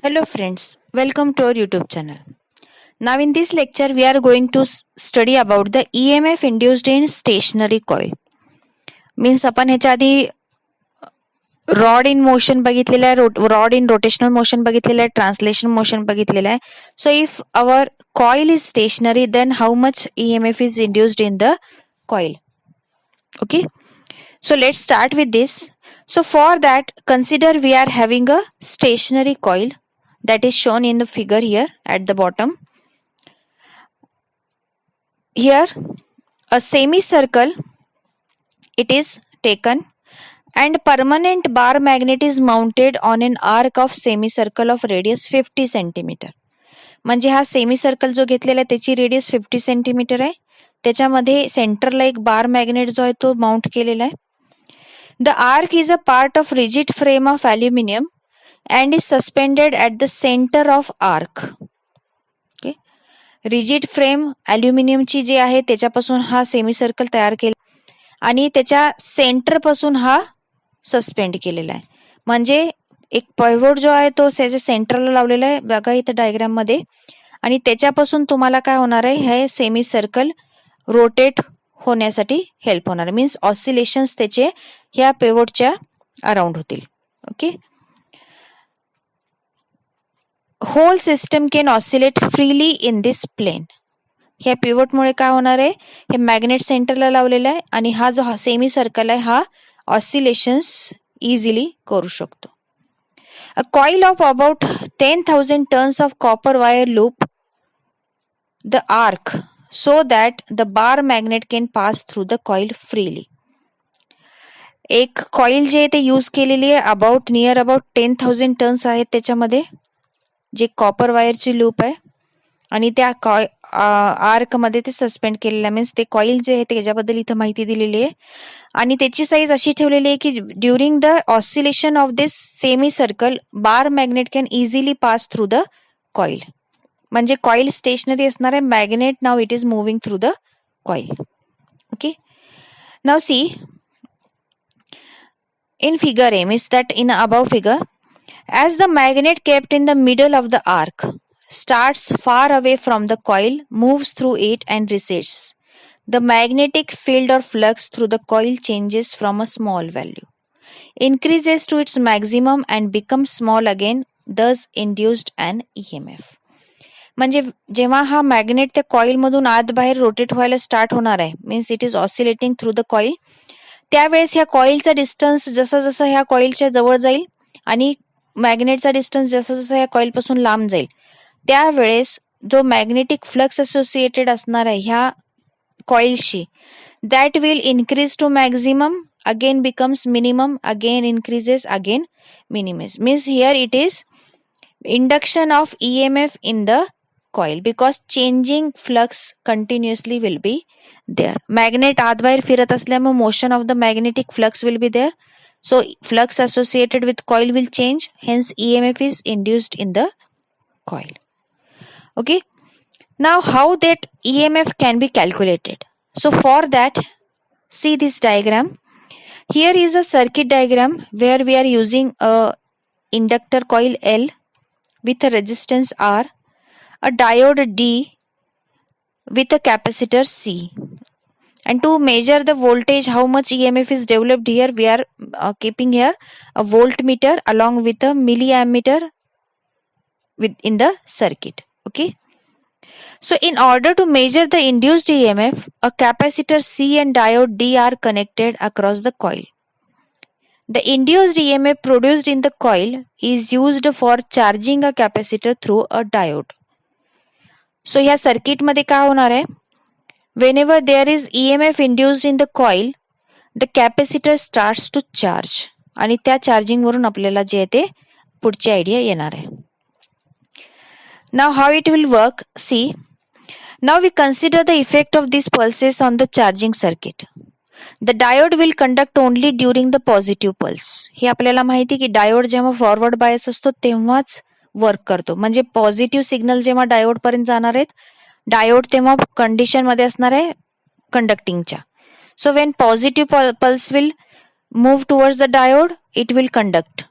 Hello friends, welcome to our YouTube channel. Now in this lecture we are going to study about the EMF induced in stationary coil. Means आपण ह्याच्या आधी rod in motion बघितलेलं आहे, rod in rotational motion बघितलेलं आहे, translation motion बघितलेलं आहे. So if our coil is stationary then how much EMF is induced in the coil. Okay, so let's start with this. So for that consider we are having a stationary coil that is shown in the figure here at the bottom. Here a semicircle it is taken and permanent bar magnet is mounted on an arc of semicircle of radius 50 centimeter. म्हणजे हा semicircle जो घेतलेला आहे त्याची radius 50 centimetre आहे. त्याच्यामध्ये सेंटरला एक बार मॅग्नेट जो आहे तो माउंट केलेला आहे. The arc is a part of rigid frame of aluminum and is suspended at the center of arc. Okay. Rigid frame अल्युमिनियमची जी आहे त्याच्यापासून हा सेमीसर्कल तयार केला आणि त्याच्या सेंटर पासून हा सस्पेंड केलेला आहे. म्हणजे एक पायवोट जो आहे तो त्याच्या सेंटरला लावलेला आहे बघा इथं डायग्राम मध्ये, आणि त्याच्यापासून तुम्हाला काय होणार आहे, हे सेमीसर्कल रोटेट होण्यासाठी हेल्प होणार. मीन्स ऑसिलेशन्स त्याचे ह्या पेवोटच्या अराउंड होतील. Okay, whole system can oscillate freely in this plane. ह्या पिवोटमुळे काय होणार आहे, हे मॅग्नेट सेंटरला लावलेला आहे आणि हा जो सेमी सर्कल आहे हा ऑसिलेशन्स इझिली करू शकतो. A coil of about 10,000 tons of copper wire loop the arc so that the bar magnet can pass through the coil freely. एक कॉइल जे ते यूज केलेली आहे नियर अबाउट 10,000 टन्स आहेत त्याच्यामध्ये, जे कॉपर वायरची लूप आहे आणि त्या आर्क मध्ये ते सस्पेंड केलेलं आहे. मीन्स ते कॉइल जे आहे त्याच्याबद्दल इथं माहिती दिलेली आहे आणि त्याची साईज अशी ठेवलेली आहे की during the oscillation of this semi circle bar magnet can easily pass through the coil. म्हणजे कॉइल स्टेशनरी असणार आहे, magnet now it is moving through the coil. Okay, now see in figure A, means that in above figure, as the magnet kept in the middle of the arc starts far away from the coil, moves through it and recedes, the magnetic field or flux through the coil changes from a small value, increases to its maximum and becomes small again, thus induced an EMF. म्हणजे जेव्हा हा magnet त्या coil मधून आत बाहेर rotate व्हायला start होणार आहे, means it is oscillating through the coil, त्यावेळेस ह्या कॉइलचा डिस्टन्स जसं जसं ह्या कॉइलच्या जवळ जाईल आणि मॅग्नेटचा डिस्टन्स जसं जसं ह्या कॉइल पासून लांब जाईल, त्यावेळेस जो मॅग्नेटिक फ्लक्स असोसिएटेड असणार आहे ह्या कॉइलशी, that will increase to maximum, again becomes minimum, again increases, again minimize. Means here it is induction of EMF in the coil because changing flux continuously will be there. Magnet आत बाहेर फिरत असल्यामुळे motion of the magnetic flux will be there. So flux associated with coil will change. Hence EMF is induced in the coil. Okay. Now how that EMF can be calculated? So for that, see this diagram. Here is a circuit diagram where we are using a inductor coil L with a resistance R, a diode D with a capacitor C. And to measure the voltage, how much EMF is developed here, we are keeping here a voltmeter along with a milliammeter in the circuit. Okay. So in order to measure the induced EMF, a capacitor C and diode D are connected across the coil. The induced EMF produced in the coil is used for charging a capacitor through a diode. So या circuit मध्ये काय होणार आहे, whenever there is EMF induced in the coil, the capacitor starts to charge आणि त्या charging वरून आपल्याला जे आहे ते पुढची आयडिया येणार आहे. Now how it will work, see. Now we consider the effect of these pulses on the charging circuit. The diode will conduct only during the positive pulse. हे आपल्याला माहिती की डायोड जेव्हा फॉरवर्ड बायस असतो तेव्हाच work करतो. म्हणजे positive signal जेव्हा diode पर्यंत जाणार आहेत, डायोड तेव्हा कंडिशन मध्ये असणार आहे कंडक्टिंगच्या. So when positive pulse will move towards the diode, it will conduct.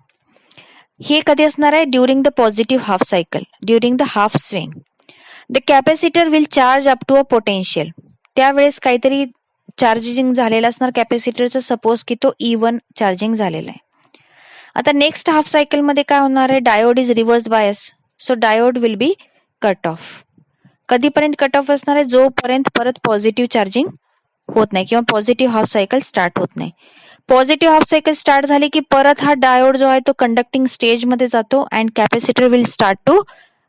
हे कधी असणार आहे? During the positive half cycle, during the half swing. The capacitor will charge up to a potential. त्यावेळेस काहीतरी चार्जिंग झालेलं असणार कॅपॅसिटरचं, सपोज की तो E1 चार्जिंग झालेला आहे. आता नेक्स्ट हाफ सायकल मध्ये काय होणार आहे? Diode is reverse bias, so diode will be cut off. कधीपर्यंत कट ऑफ असणार आहे? जोपर्यंत परत पॉझिटिव्ह चार्जिंग होत नाही किंवा पॉझिटिव्ह हाफ सायकल स्टार्ट होत नाही. पॉझिटिव्ह हाफ सायकल स्टार्ट झाली की परत हा डायोड जो आहे तो कंडक्टिंग स्टेज मध्ये जातो and capacitor will start to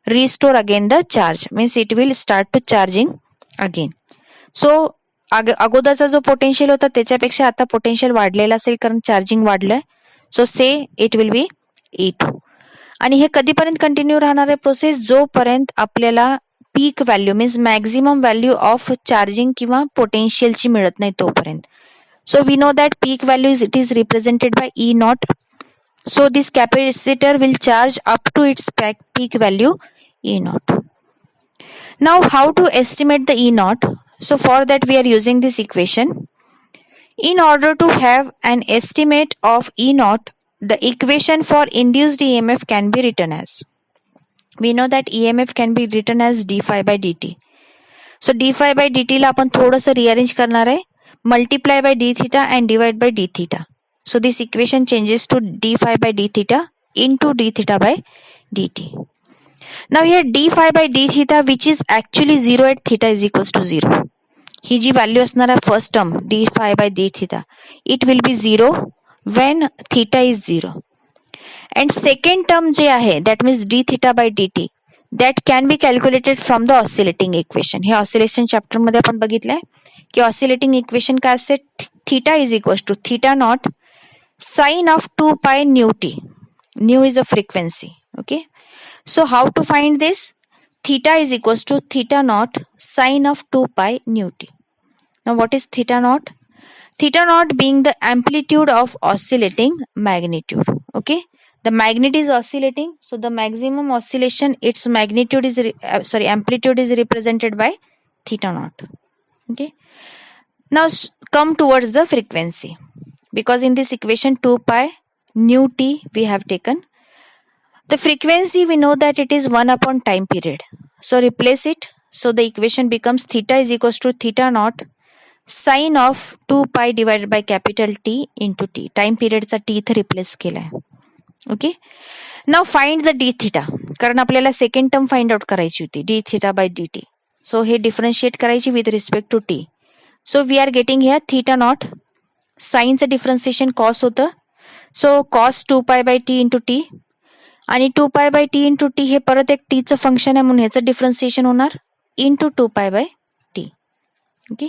restore again the charge, means it will start to charging again. So अगोदरचा जो पोटेन्शियल होता त्याच्यापेक्षा आता पोटेन्शियल वाढलेला असेल कारण चार्जिंग वाढलंय. सो से इट विल बी E2. आणि हे कधीपर्यंत कंटिन्यू राहणार आहे प्रोसेस? जोपर्यंत आपल्याला peak value means maximum value of charging किंवा पोटेन्शियलची मिळत नाही तोपर्यंत. So we know that peak value it is represented by E naught. So this capacitor will charge up to its peak value E naught. Now how to estimate the E naught? So for that we are using this equation. In order to have an estimate of E naught, the equation for induced EMF can be written as. We know that EMF can be written as d phi by dt. So d phi by dt ला आपण थोडंसं rearrange करणार आहे. Multiply by d theta and divide by d theta. So this equation changes to d phi by d theta into d theta by dt. Now here d phi by d theta which is actually 0 at theta is equals to 0. ही जी value असणार आहे first term d phi by d theta, it will be 0 when theta is 0. And second term जे आहे that means d theta by dt that can be calculated from the oscillating equation. हे oscillation chapter मध्ये आपण बघितलंय की oscillating equation काय असते? Theta is equals to theta naught sine of 2 pi nu t. Nu is a frequency. Okay, so how to find this? Theta is equals to theta naught sine of 2 pi nu t. Now what is theta naught? Theta naught being the amplitude of oscillating magnitude. Okay, the magnet is oscillating, so the maximum oscillation its magnitude is amplitude is represented by theta naught. Okay, now come towards the frequency, because in this equation 2 pi nu t we have taken. The frequency we know that it is 1 upon time period, so replace it. So the equation becomes theta is equals to theta naught sine of 2 pi divided by capital T into T. Time पिरियडचा T इथे replace केलाय. Okay, now find the D theta, कारण आपल्याला second term find out करायची होती D theta by D T. So हे differentiate करायची with respect to T. So we are getting here theta naught, साइनचं डिफरन्सिएशन कॉस होतं, so cos 2 pi by T into T, आणि 2 pi by T into T हे परत एक टीचं function आहे म्हणून ह्याचं डिफरन्सिएशन होणार into 2 pi by T. Okay,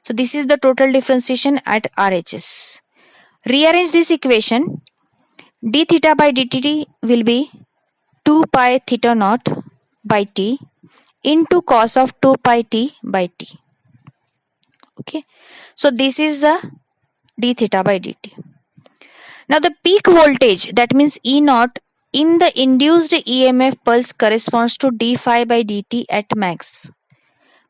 so this is the total differentiation at RHS. Rearrange this equation. D theta by dt will be 2 pi theta naught by t into cos of 2 pi t by t. Okay, so this is the d theta by dt. Now the peak voltage, that means E naught in the induced EMF pulse corresponds to d phi by dt at max.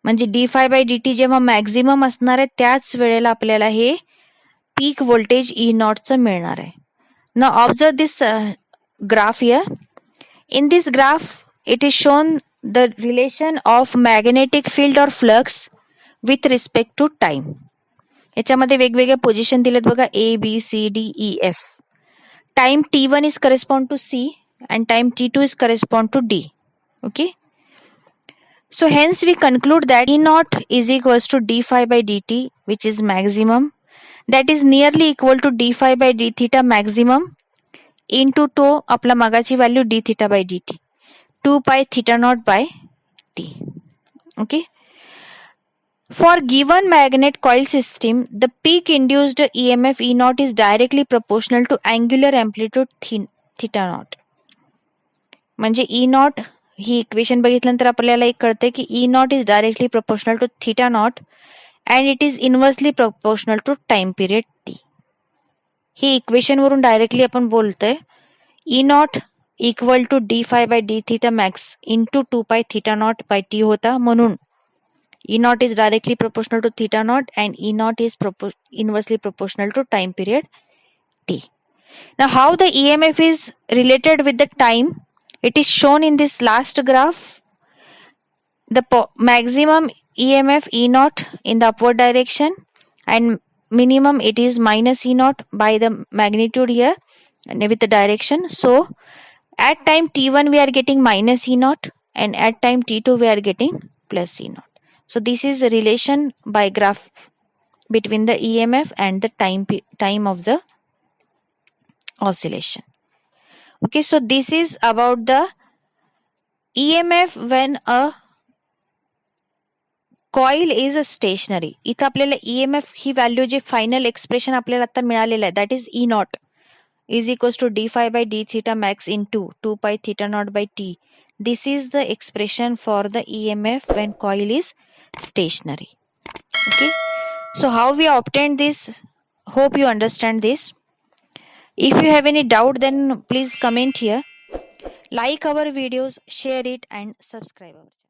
म्हणजे D phi by D T जेव्हा maximum असणार आहे त्याच वेळेला आपल्याला हे peak voltage ई नॉटचं मिळणार आहे. Now observe this graph here. In this graph it is shown the relation of magnetic field और flux with respect to time. याच्यामध्ये वेगवेगळे पोझिशन दिलेत बघा, A B C D E F. Time T1 is correspond to C and time T2 is correspond to D. Okay, so hence we conclude that E naught is equals to d phi by dt, which is maximum, that is nearly equal to d phi by d theta maximum into to आपला मागाची value d theta by dt 2 pi theta naught by t. Okay, for given magnet coil system the peak induced EMF E naught is directly proportional to angular amplitude theta naught. म्हणजे E naught ही equation बघितल्यानंतर आपल्याला एक कळते की E naught is directly proportional to theta naught and it is inversely proportional to time period T. ही equation वरून directly आपण बोलतोय E naught equal to D phi by D theta max into 2 pi theta naught by T होता, म्हणून E naught is directly proportional to theta naught and E naught is inversely proportional to time period T. Now, how the EMF is related with the time? It is shown in this last graph. The maximum EMF E naught in the upward direction, and minimum it is minus E naught by the magnitude here and with the direction. So at time t1 we are getting minus E naught, and at time t2 we are getting plus E naught. So this is a relation by graph between the EMF and the time of the oscillation. Okay, so this is about the EMF when a coil is stationary. इथं आपल्याला EMF ही value जे final expression आपल्याला आता मिळालेलं आहे that is E naught is equals to d5 by d theta max into 2 pi theta naught by t. This is the expression for the EMF when coil is stationary. Okay, so how we obtained this? Hope you understand this. If you have any doubt, then please comment here. Like our videos, share it, and subscribe our channel.